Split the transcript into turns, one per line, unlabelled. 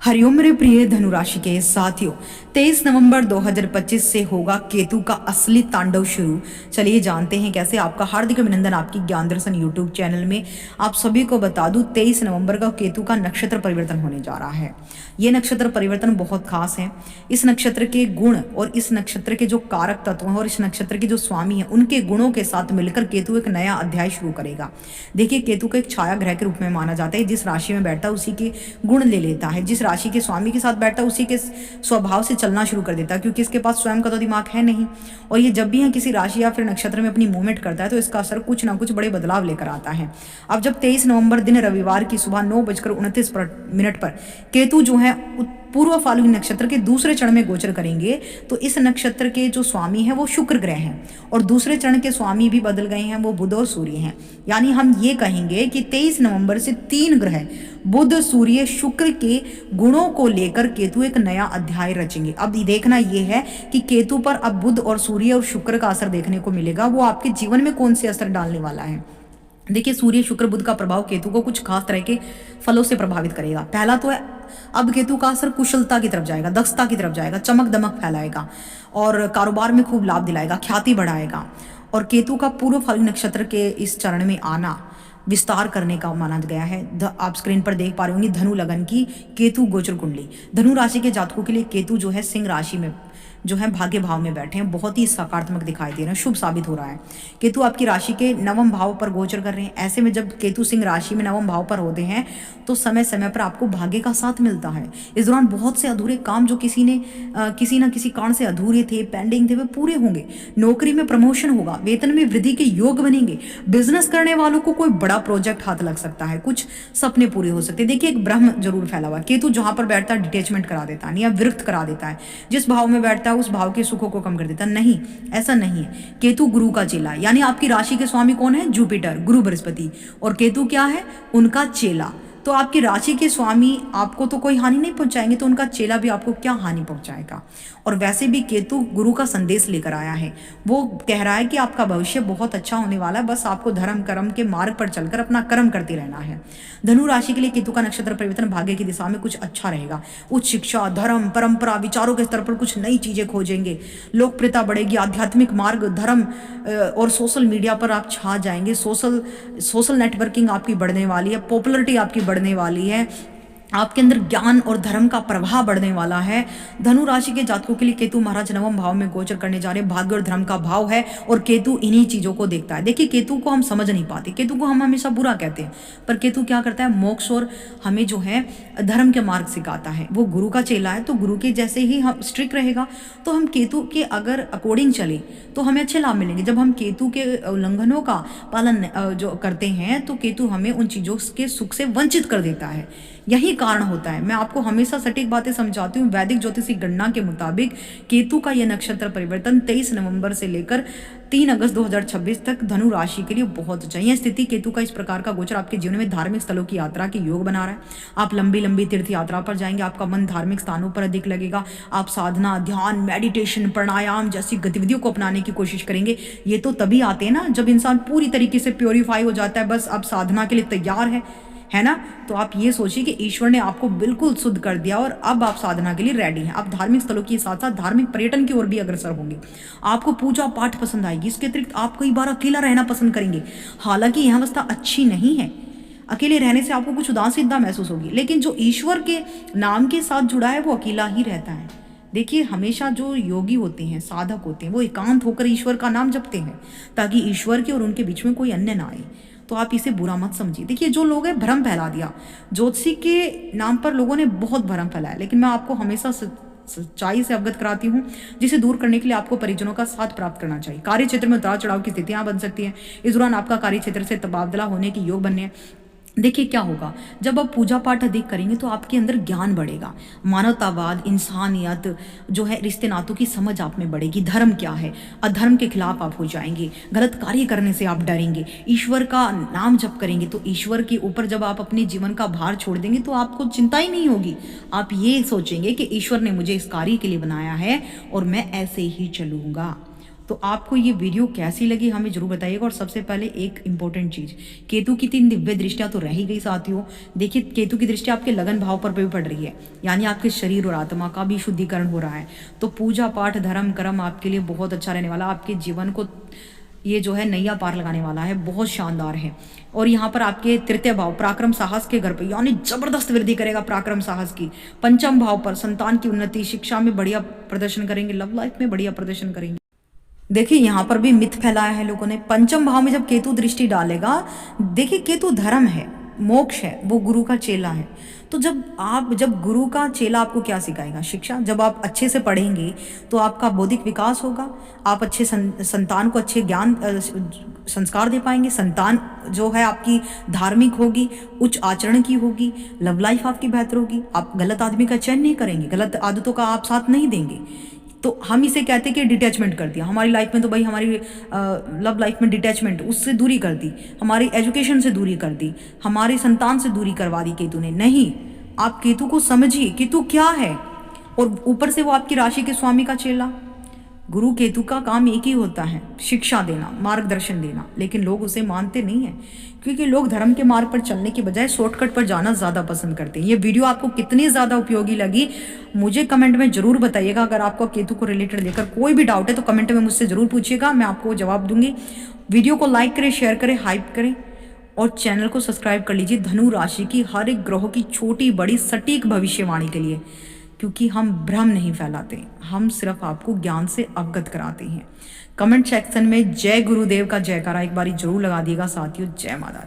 हरिओम मेरे प्रिय धनुराशि के साथियों, 23 नवंबर 2025 से होगा केतु का असली तांडव शुरू। चलिए जानते हैं कैसे। आपका हार्दिक अभिनंदन आपकी ज्ञान दर्शन यूट्यूब चैनल में। आप सभी को बता दूं 23 नवंबर का केतु का नक्षत्र परिवर्तन होने जा रहा है। ये नक्षत्र परिवर्तन बहुत खास है। इस नक्षत्र के गुण और इस नक्षत्र के जो कारक तत्व हैं और इस नक्षत्र के जो स्वामी हैं उनके गुणों के साथ मिलकर केतु एक नया अध्याय शुरू करेगा। देखिए, केतु को एक छाया ग्रह के रूप में माना जाता है। जिस राशि में बैठता है उसी के गुण ले लेता है। जिस राशि के स्वामी के साथ बैठता है उसी के स्वभाव से चलना शुरू कर देता है, क्योंकि इसके पास स्वयं का तो दिमाग है नहीं। और ये जब भी है किसी राशि या फिर नक्षत्र में अपनी मूवमेंट करता है तो इसका असर कुछ ना कुछ बड़े बदलाव लेकर आता है। अब जब 23 नवंबर दिन रविवार की सुबह 9:29 पर केतु जो है पूर्व फाल्गुनी नक्षत्र के दूसरे चरण में गोचर करेंगे, तो इस नक्षत्र के जो स्वामी हैं वो शुक्र ग्रह हैं और दूसरे चरण के स्वामी भी बदल गए हैं, वो बुध और सूर्य हैं। यानी हम ये कहेंगे कि 23 नवंबर से 3 ग्रह बुध सूर्य शुक्र के गुणों को लेकर केतु एक नया अध्याय रचेंगे। अब देखना ये है कि केतु पर अब बुध और सूर्य और शुक्र का असर देखने को मिलेगा। वो आपके जीवन में कौन से असर डालने वाला है। देखिए, सूर्य शुक्र बुध का प्रभाव केतु को कुछ खास तरह के फलों से प्रभावित करेगा। पहला तो है, अब केतु का असर कुशलता की तरफ जाएगा, दक्षता की तरफ जाएगा, चमक दमक फैलाएगा और कारोबार में खूब लाभ दिलाएगा, ख्याति बढ़ाएगा। और केतु का पूर्व फाल्गुनी नक्षत्र के इस चरण में आना विस्तार करने का माना गया है। आप स्क्रीन पर देख पा रहे होंगे धनु लगन की केतु गोचर कुंडली। धनु राशि के जातकों के लिए केतु जो है सिंह राशि में जो है भाग्य भाव में बैठे हैं, बहुत ही सकारात्मक दिखाई दे रहे हैं, शुभ साबित हो रहा है। केतु आपकी राशि के नवम भाव पर गोचर कर रहे हैं। ऐसे में जब केतु सिंह राशि में नवम भाव पर होते हैं तो समय समय पर आपको भाग्य का साथ मिलता है। इस दौरान बहुत से अधूरे काम जो किसी न किसी कारण से अधूरे थे, पेंडिंग थे, वे पूरे होंगे। नौकरी में प्रमोशन होगा, वेतन में वृद्धि के योग बनेंगे। बिजनेस करने वालों को कोई बड़ा प्रोजेक्ट हाथ लग सकता है, कुछ सपने पूरे हो सकते हैं। देखिए, एक ब्रह्म जरूर फैला हुआ। केतु जहां पर बैठता है डिटेचमेंट करा देता है या विरक्त करा देता है। जिस भाव में बैठता है उस भाव के सुखों को कम कर देता नहीं, ऐसा नहीं है। केतु गुरु का चेला, यानी आपकी राशि के स्वामी कौन है? जुपिटर, गुरु बृहस्पति। और केतु क्या है? उनका चेला। तो आपकी राशि के स्वामी आपको तो कोई हानि नहीं पहुंचाएंगे, तो उनका चेला भी आपको क्या हानि पहुंचाएगा। और वैसे भी केतु गुरु का संदेश लेकर आया है। वो कह रहा है कि आपका भविष्य बहुत अच्छा होने वाला है, बस आपको धर्म कर्म के मार्ग पर चलकर अपना कर्म करते रहना है। धनु राशि के लिए केतु का नक्षत्र परिवर्तन भाग्य की दिशा में कुछ अच्छा रहेगा। उच्च शिक्षा, धर्म, परंपरा, विचारों के स्तर पर कुछ नई चीजें खोजेंगे। लोकप्रियता बढ़ेगी, आध्यात्मिक मार्ग, धर्म और सोशल मीडिया पर आप छा जाएंगे। सोशल नेटवर्किंग आपकी बढ़ने वाली है, पॉपुलरिटी आपकी बढ़ने वाली है, आपके अंदर ज्ञान और धर्म का प्रभाव बढ़ने वाला है। धनु राशि के जातकों के लिए केतु महाराज नवम भाव में गोचर करने जा रहे हैं। भाग्य और धर्म का भाव है और केतु इन्हीं चीजों को देखता है। देखिए, केतु को हम समझ नहीं पाते, केतु को हम हमेशा बुरा कहते हैं, पर केतु क्या करता है? मोक्ष और हमें जो है धर्म के मार्ग सिखाता है। वो गुरु का चेला है, तो गुरु के जैसे ही हम स्ट्रिक्ट रहेगा तो हम केतु के अगर अकॉर्डिंग चले तो हमें अच्छे लाभ मिलेंगे। जब हम केतु के उल्लंघनों का पालन जो करते हैं तो केतु हमें उन चीजों के सुख से वंचित कर देता है। यही कारण होता है। मैं आपको हमेशा सटीक बातें समझाती हूँ। वैदिक ज्योतिषी गणना के मुताबिक केतु का यह नक्षत्र परिवर्तन 23 नवंबर से लेकर 3 अगस्त 2026 तक धनु राशि के लिए बहुत अच्छा है। यह स्थिति केतु का इस प्रकार का गोचर आपके जीवन में धार्मिक स्थलों की यात्रा के योग बना रहा है। आप लंबी लंबी तीर्थ यात्रा पर जाएंगे, आपका मन धार्मिक स्थानों पर अधिक लगेगा। आप साधना, ध्यान, मेडिटेशन, प्राणायाम जैसी गतिविधियों को अपनाने की कोशिश करेंगे। ये तो तभी आते हैं ना जब इंसान पूरी तरीके से प्योरीफाई हो जाता है, बस अब साधना के लिए तैयार है ना। तो आप ये सोचिए कि ईश्वर ने आपको बिल्कुल शुद्ध कर दिया और अब आप साधना के लिए रेडी हैं। आप धार्मिक स्थलों के साथ साथ धार्मिक पर्यटन की ओर भी अग्रसर होंगे। आपको पूजा पाठ पसंद आएगी। इसके अतिरिक्त आप कई बार अकेला रहना पसंद करेंगे। हालांकि यह अवस्था अच्छी नहीं है, अकेले रहने से आपको कुछ उदासीनता महसूस होगी, लेकिन जो ईश्वर के नाम के साथ जुड़ा है वो अकेला ही रहता है। देखिए, हमेशा जो योगी होते हैं, साधक होते हैं, वो एकांत होकर ईश्वर का नाम जपते हैं ताकि ईश्वर के और उनके बीच में कोई अन्य ना आए। तो आप इसे बुरा मत समझिए। देखिए, जो लोग हैं भ्रम फैला दिया, ज्योतिषी के नाम पर लोगों ने बहुत भ्रम फैलाया, लेकिन मैं आपको हमेशा सच्चाई से अवगत कराती हूँ, जिसे दूर करने के लिए आपको परिजनों का साथ प्राप्त करना चाहिए। कार्य क्षेत्र में उतार चढ़ाव की स्थितियां बन सकती हैं। इस दौरान आपका कार्य क्षेत्र से तबादला होने के योग बनने हैं। देखिए, क्या होगा जब आप पूजा पाठ अधिक करेंगे तो आपके अंदर ज्ञान बढ़ेगा। मानवतावाद, इंसानियत जो है, रिश्ते नातों की समझ आप में बढ़ेगी। धर्म क्या है, अधर्म के खिलाफ आप हो जाएंगे। गलत कार्य करने से आप डरेंगे। ईश्वर का नाम जप करेंगे तो ईश्वर के ऊपर जब आप अपने जीवन का भार छोड़ देंगे तो आपको चिंता ही नहीं होगी। आप ये सोचेंगे कि ईश्वर ने मुझे इस कार्य के लिए बनाया है और मैं ऐसे ही चलूंगा। तो आपको ये वीडियो कैसी लगी हमें जरूर बताइएगा। और सबसे पहले एक इंपॉर्टेंट चीज, केतु की 3 दिव्य दृष्टियां तो रह ही गई साथियों। देखिए केतु की दृष्टि आपके लगन भाव पर भी पड़ रही है, यानी आपके शरीर और आत्मा का भी शुद्धिकरण हो रहा है। तो पूजा पाठ धर्म कर्म आपके लिए बहुत अच्छा रहने वाला, आपके जीवन को ये जो है नैया पार लगाने वाला है, बहुत शानदार है। और यहाँ पर आपके तृतीय भाव पराक्रम साहस के घर पे यानी जबरदस्त वृद्धि करेगा पराक्रम साहस की। पंचम भाव पर संतान की उन्नति, शिक्षा में बढ़िया प्रदर्शन करेंगे, लव लाइफ में बढ़िया प्रदर्शन करेंगे। देखिए यहाँ पर भी मिथ फैलाया है लोगों ने। पंचम भाव में जब केतु दृष्टि डालेगा, देखिए केतु धर्म है, मोक्ष है, वो गुरु का चेला है। तो जब गुरु का चेला आपको क्या सिखाएगा? शिक्षा। जब आप अच्छे से पढ़ेंगे तो आपका बौद्धिक विकास होगा, आप अच्छे संतान को अच्छे ज्ञान संस्कार दे पाएंगे, संतान जो है आपकी धार्मिक होगी, उच्च आचरण की होगी, लव लाइफ आपकी बेहतर होगी, आप गलत आदमी का चयन नहीं करेंगे, गलत आदतों का आप साथ नहीं देंगे। तो हम इसे कहते हैं कि डिटैचमेंट कर दिया हमारी लाइफ में। तो भाई हमारी लव लाइफ में डिटैचमेंट, उससे दूरी कर दी, हमारी एजुकेशन से दूरी कर दी, हमारी संतान से दूरी करवा दी केतु ने। नहीं, आप केतु को समझिए, केतु क्या है। और ऊपर से वो आपकी राशि के स्वामी का चेला। गुरु केतु का काम एक ही होता है, शिक्षा देना, मार्गदर्शन देना, लेकिन लोग उसे मानते नहीं हैं, क्योंकि लोग धर्म के मार्ग पर चलने की बजाय शॉर्टकट पर जाना ज़्यादा पसंद करते हैं। ये वीडियो आपको कितनी ज़्यादा उपयोगी लगी मुझे कमेंट में जरूर बताइएगा। अगर आपको केतु को रिलेटेड लेकर कोई भी डाउट है तो कमेंट में मुझसे जरूर पूछिएगा, मैं आपको जवाब दूंगी। वीडियो को लाइक करें, शेयर करें, हाइप करें और चैनल को सब्सक्राइब कर लीजिए धनु राशि की हर एक ग्रह की छोटी बड़ी सटीक भविष्यवाणी के लिए, क्योंकि हम भ्रम नहीं फैलाते, हम सिर्फ आपको ज्ञान से अवगत कराते हैं। कमेंट सेक्शन में जय गुरुदेव का जयकारा एक बारी जरूर लगा दिएगा साथियों। जय माता।